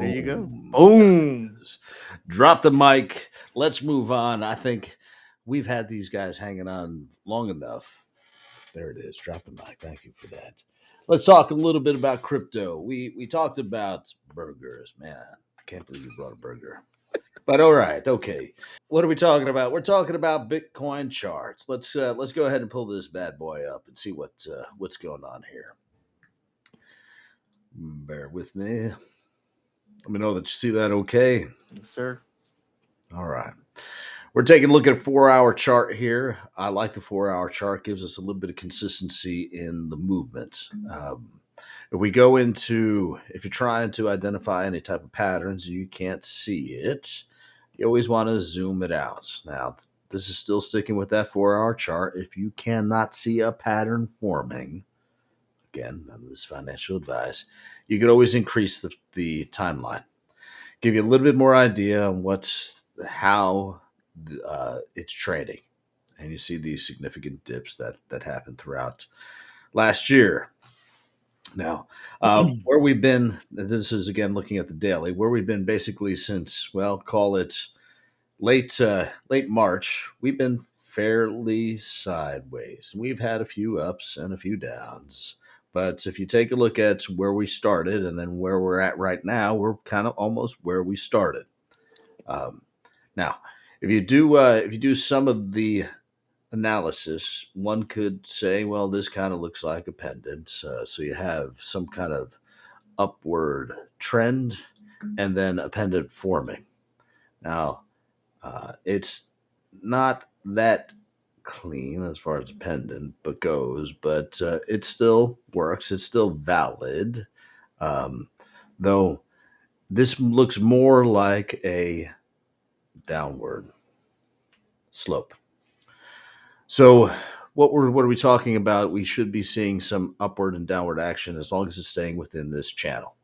There you go. Boom. Boom. Drop the mic. Let's move on. I think we've had these guys hanging on long enough. There it is. Drop the mic. Thank you for that. Let's talk a little bit about crypto. We talked about burgers. Man, I can't believe you brought a burger. But all right, okay. What are we talking about? We're talking about Bitcoin charts. Let's go ahead and pull this bad boy up and see what's going on here. Bear with me. Let me know that you see that okay. Yes, sir. All right. We're taking a look at a 4 hour chart here. I like the 4 hour chart, gives us a little bit of consistency in the movement. If we go into, if you're trying to identify any type of patterns, you can't see it, you always want to zoom it out. Now, this is still sticking with that 4 hour chart. If you cannot see a pattern forming, again, none of this financial advice, you could always increase the timeline. Give you a little bit more idea on how it's trading. And you see these significant dips that happened throughout last year. Now, where we've been, this is again looking at the daily, where we've been basically since, well, call it late March. We've been fairly sideways. We've had a few ups and a few downs. But if you take a look at where we started and then where we're at right now, we're kind of almost where we started. Um, Now, if you do some of the analysis, one could say, well, this kind of looks like a pendant. So you have some kind of upward trend and then a pendant forming. Now, it's not that clean as far as a pendant but goes, but it still works. It's still valid, um, though this looks more like a downward slope. So what are we talking about? We should be seeing some upward and downward action as long as it's staying within this channel.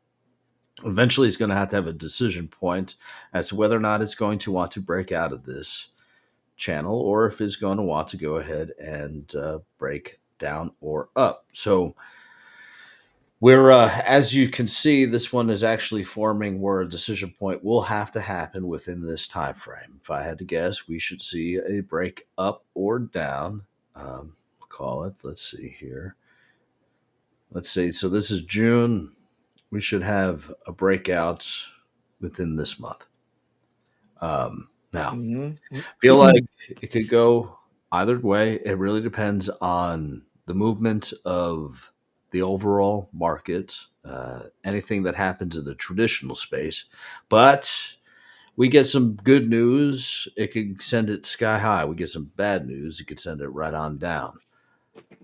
Eventually, it's going to have a decision point as to whether or not it's going to want to break out of this channel or if it's going to want to go ahead and break down or up. So we're as you can see, this one is actually forming where a decision point will have to happen within this time frame. If I had to guess, we should see a break up or down. Call it. Let's see here. Let's see. So this is June. We should have a breakout within this month. Now, Mm-hmm. feel like it could go either way. It really depends on the movement of the overall market, anything that happens in the traditional space. But we get some good news, it could send it sky high. We get some bad news, it could send it right on down.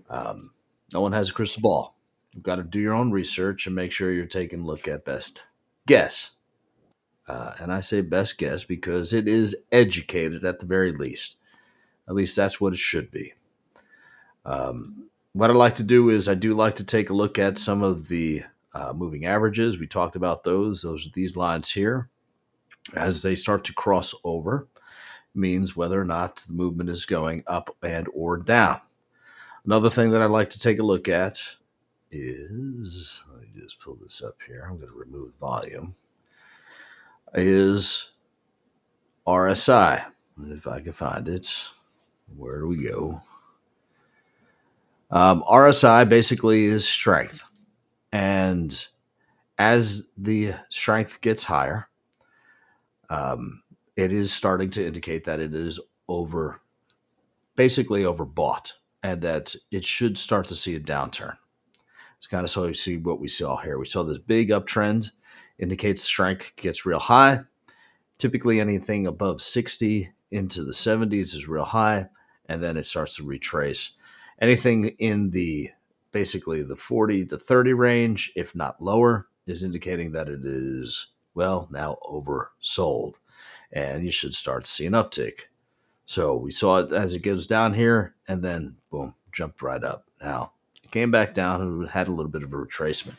Um, no one has a crystal ball. You've got to do your own research and make sure you're taking a look at best guess. And I say best guess because it is educated at the very least. At least that's what it should be. What I like to do is I do like to take a look at some of the moving averages. We talked about those. Those are these lines here. As they start to cross over, means whether or not the movement is going up and or down. Another thing that I like to take a look at is, let me just pull this up here. I'm going to remove volume. Is RSI. If I can find it. Where do we go? RSI basically is strength. And as the strength gets higher, it is starting to indicate that it is basically overbought, and that it should start to see a downturn. It's kind of so you see what we saw here. We saw this big uptrend, indicates strength gets real high. Typically, anything above 60 into the 70s is real high, and then it starts to retrace. Anything in the basically the 40 to 30 range, if not lower, is indicating that it is, well, now oversold, and you should start to see an uptick. So we saw it as it goes down here, and then boom, jumped right up. Now it came back down and had a little bit of a retracement.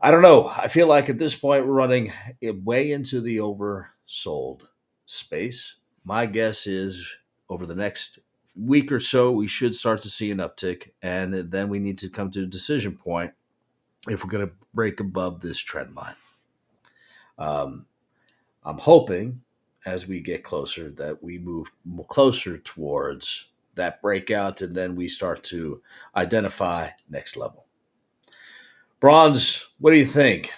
I don't know. I feel like at this point we're running way into the oversold space. My guess is over the next week or so, we should start to see an uptick, and then we need to come to a decision point if we're going to break above this trend line. Um, I'm hoping as we get closer that we move closer towards that breakout and then we start to identify next level. Bronze, what do you think?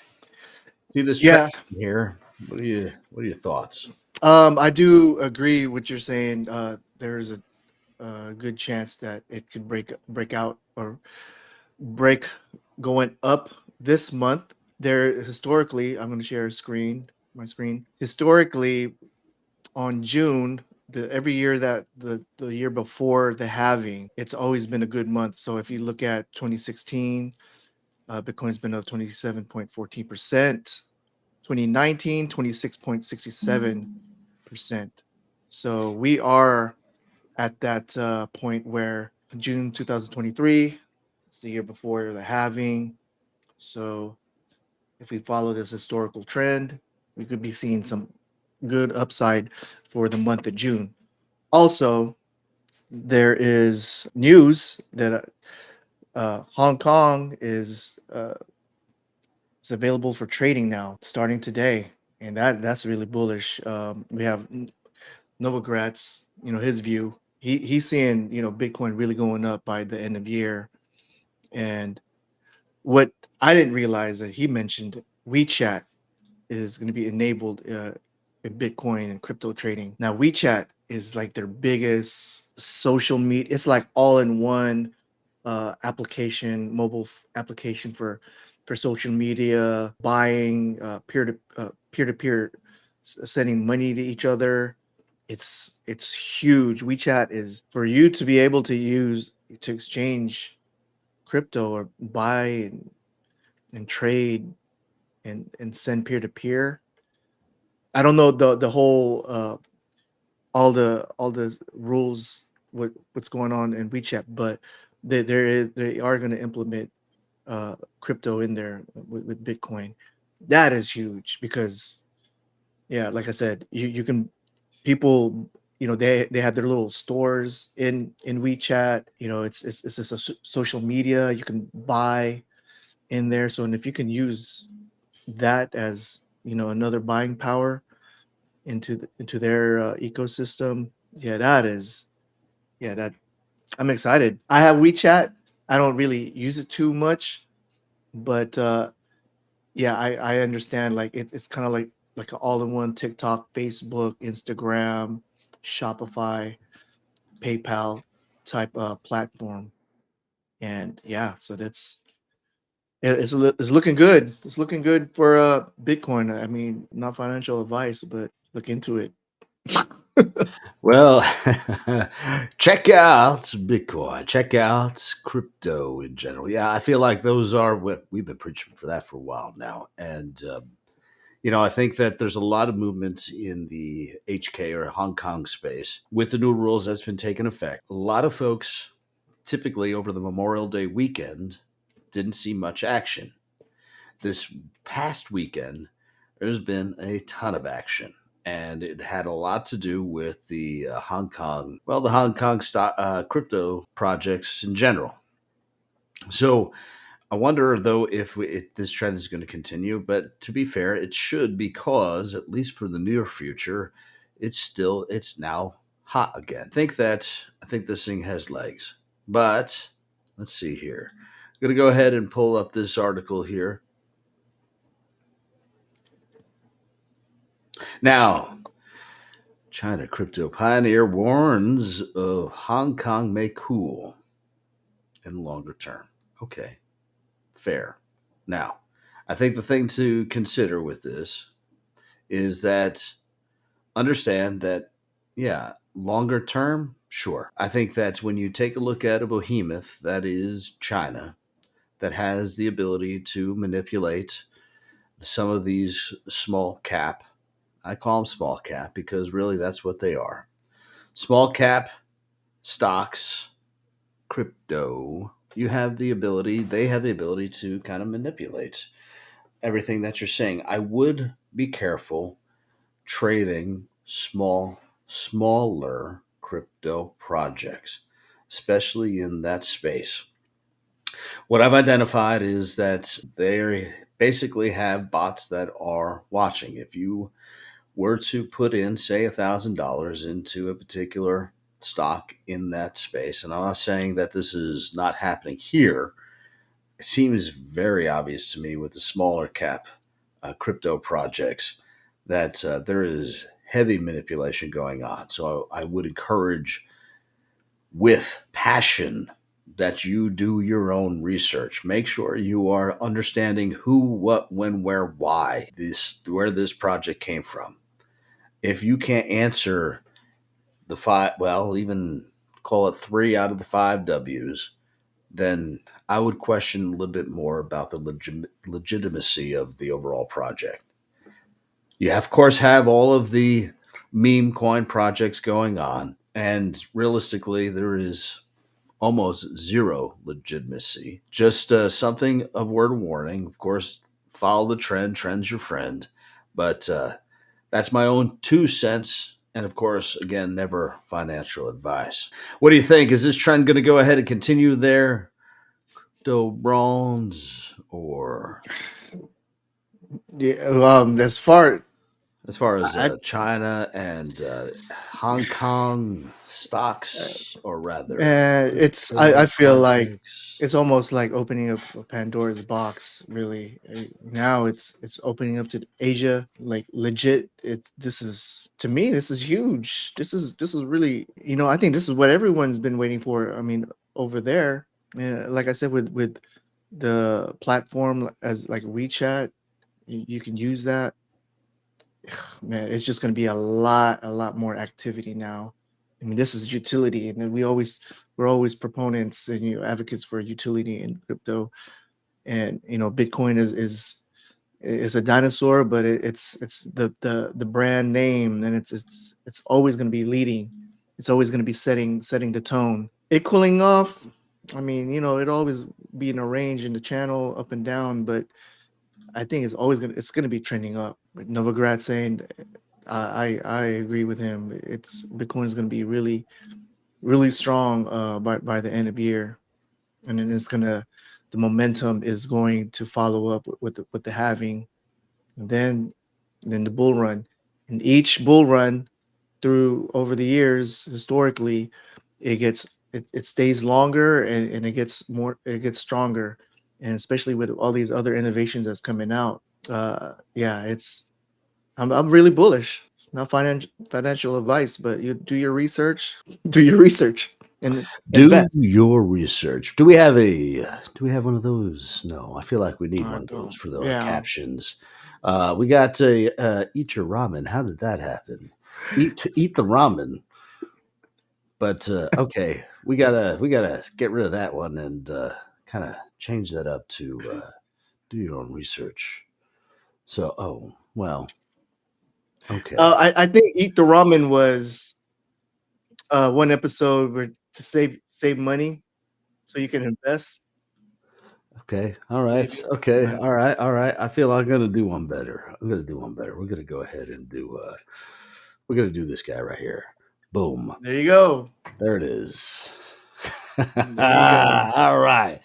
See this trend Yeah, here? What are your thoughts? I do agree with you're saying. There's a good chance that it could break out or break going up this month. There historically, I'm going to share my screen. Historically, on June, the every year that the year before the halving, it's always been a good month. So if you look at 2016, Bitcoin's been up 27.14%. 2019, 26.67%. So we are at that point where June 2023, it's the year before the halving. So if we follow this historical trend, we could be seeing some good upside for the month of June. Also, there is news that Hong Kong is available for trading now, starting today, and that's really bullish. We have Novogratz, his view. He's seeing Bitcoin really going up by the end of year, and what I didn't realize that he mentioned WeChat is going to be enabled in Bitcoin and crypto trading. Now, WeChat is like their biggest social media. It's like all in one mobile application for social media, buying, peer to peer, sending money to each other. It's huge. WeChat is for you to be able to use to exchange crypto or buy and trade and send peer to peer. I don't know the whole all the rules what's going on in WeChat, but they are going to implement crypto in there with Bitcoin. That is huge because yeah, like I said, you can people they have their little stores in WeChat. It's just a social media you can buy in there. So and if you can use that as another buying power into their ecosystem, yeah, that I'm excited. I have WeChat. I don't really use it too much, but yeah, I understand. Like it's kind of like an all-in-one TikTok, Facebook, Instagram, Shopify, PayPal type platform, and yeah, so it's looking good. It's looking good for Bitcoin. I mean, not financial advice, but look into it. Well, check out Bitcoin. Check out crypto in general. Yeah, I feel like those are what we've been preaching for that for a while now, and I think that there's a lot of movement in the HK or Hong Kong space with the new rules that's been taking effect. A lot of folks, typically over the Memorial Day weekend, didn't see much action. This past weekend, there's been a ton of action. And it had a lot to do with the Hong Kong, well, the Hong Kong crypto projects in general. So I wonder though if this trend is going to continue. But to be fair, it should because at least for the near future, it's now hot again. I think this thing has legs. But let's see here. I'm gonna go ahead and pull up this article here. Now, China crypto pioneer warns of Hong Kong may cool in the longer term. Okay, fair. Now, I think the thing to consider with this is that understand that, yeah, longer term, sure. I think that when you take a look at a behemoth that is China, that has the ability to manipulate some of these small cap, I call them small cap because really that's what they are. Small cap stocks, crypto, they have the ability to kind of manipulate everything that you're saying. I would be careful trading smaller crypto projects, especially in that space. What I've identified is that they basically have bots that are watching. If you were to put in, say, $1,000 into a particular stock in that space, and I'm not saying that this is not happening here, it seems very obvious to me with the smaller cap crypto projects that there is heavy manipulation going on. So I would encourage with passion that you do your own research. Make sure you are understanding who, what, when, where, why this where this project came from. If you can't answer the five, well, even call it three out of the five W's, then I would question a little bit more about the legitimacy of the overall project. You, of course, have all of the meme coin projects going on, and realistically, there is almost zero legitimacy. Just something of word of warning. Of course, follow the trend. Trend's your friend. But that's my own 2 cents. And of course, again, never financial advice. What do you think? Is this trend going to go ahead and continue there? Crypto bronze, or Yeah, as far as far as I, China and Hong Kong stocks, or rather it's crypto I feel like projects? it's almost like opening up a Pandora's box. Really, now it's opening up to Asia, like legit. It This is, to me, this is huge. This is really, I think this is what everyone's been waiting for. I mean, over there, like I said, with the platform as like WeChat, you can use that. Man, it's just going to be a lot more activity now. I mean, this is utility, and then we're always proponents and advocates for utility in crypto. And Bitcoin is a dinosaur, but it's the brand name, and it's always going to be leading. It's always going to be setting the tone. It cooling off. I mean, it always be in a range in the channel up and down, but I think it's gonna be trending up. With Novogratz saying, I agree with him. It's Bitcoin is gonna be really really strong by the end of year, and then the momentum is going to follow up with the halving, and then the bull run, and each bull run through over the years historically, it stays longer, and it gets stronger, and especially with all these other innovations that's coming out. Yeah, I'm really bullish. Not financial advice, but you do your research, do your research, and Do invest. your research. Do we have one of those? No, I feel like we need I one of those don't. for our Yeah. captions. We got to eat your ramen. How did that happen? Eat the ramen. But okay, we gotta get rid of that one and kind of change that up to do your own research. So, oh well, okay, I think Eat the Ramen was one episode where to save money so you can invest. okay, all right, Maybe. okay, all right, all right. I feel I'm gonna do one better. I'm gonna do one better. We're gonna go ahead and do. We're gonna do this guy right here. Boom. There you go. There it is. There you go. All right.